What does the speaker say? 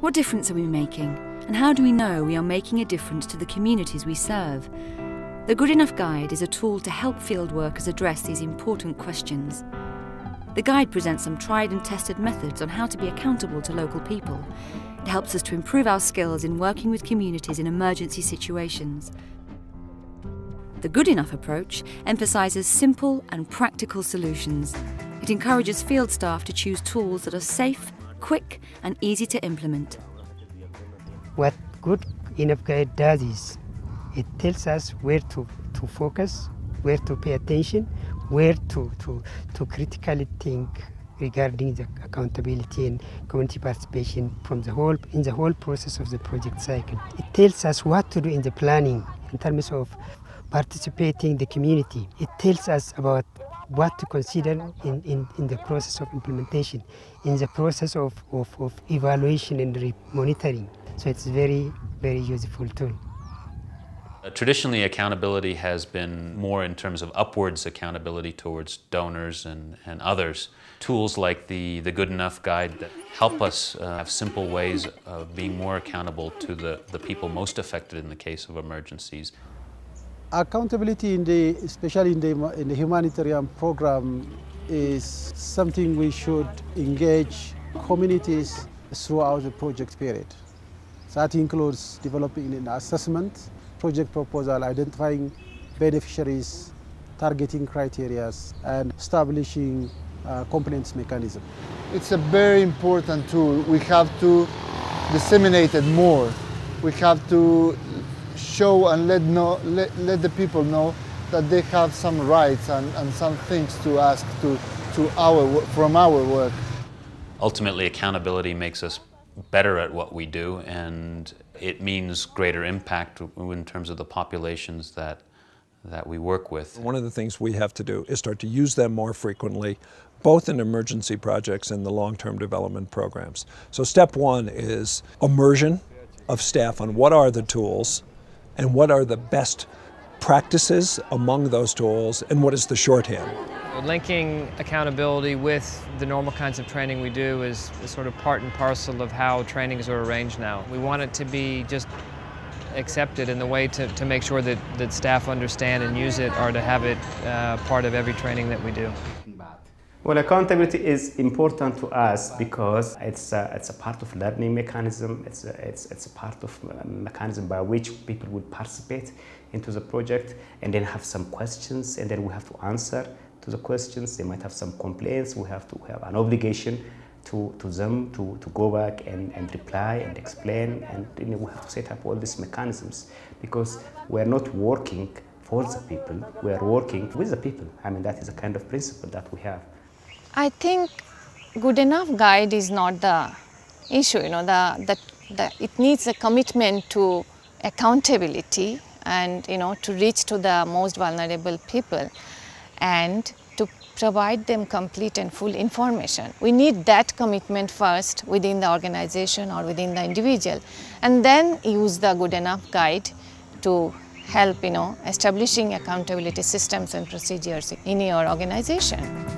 What difference are we making, and how do we know we are making a difference to the communities we serve? The Good Enough Guide is a tool to help field workers address these important questions. The guide presents some tried and tested methods on how to be accountable to local people. It helps us to improve our skills in working with communities in emergency situations. The Good Enough approach emphasises simple and practical solutions. It encourages field staff to choose tools that are safe, quick and easy to implement. What Good Enough Guide does is it tells us where to focus, where to pay attention, where to critically think regarding the accountability and community participation in the whole process of the project cycle. It tells us what to do in the planning in terms of participating the community. It tells us about what to consider in the process of implementation, in the process of evaluation and monitoring. So it's a very, very useful tool. Traditionally, accountability has been more in terms of upwards accountability towards donors and others. Tools like the Good Enough Guide that help us have simple ways of being more accountable to the people most affected in the case of emergencies. Accountability, especially in the humanitarian program, is something we should engage communities throughout the project period. So that includes developing an assessment, project proposal, identifying beneficiaries, targeting criteria, and establishing compliance mechanism. It's a very important tool. We have to disseminate it more. We have to show and let the people know that they have some rights and some things to ask from our work. Ultimately, accountability makes us better at what we do, and it means greater impact in terms of the populations that we work with. One of the things we have to do is start to use them more frequently, both in emergency projects and the long-term development programs. So step one is immersion of staff on what are the tools and what are the best practices among those tools and what is the shorthand. Linking accountability with the normal kinds of training we do is sort of part and parcel of how trainings are arranged now. We want it to be just accepted, in the way to make sure that staff understand and use it, or to have it part of every training that we do. Well, accountability is important to us because it's a part of learning mechanism. It's a part of a mechanism by which people would participate into the project and then have some questions, and then we have to answer to the questions. They might have some complaints. We have an obligation to them to go back and reply and explain, and we have to set up all these mechanisms because we're not working for the people, we're working with the people. I mean, that is a kind of principle that we have. I think Good Enough Guide is not the issue, it needs a commitment to accountability and, to reach to the most vulnerable people and to provide them complete and full information. We need that commitment first within the organization or within the individual, and then use the Good Enough Guide to help, establishing accountability systems and procedures in your organization.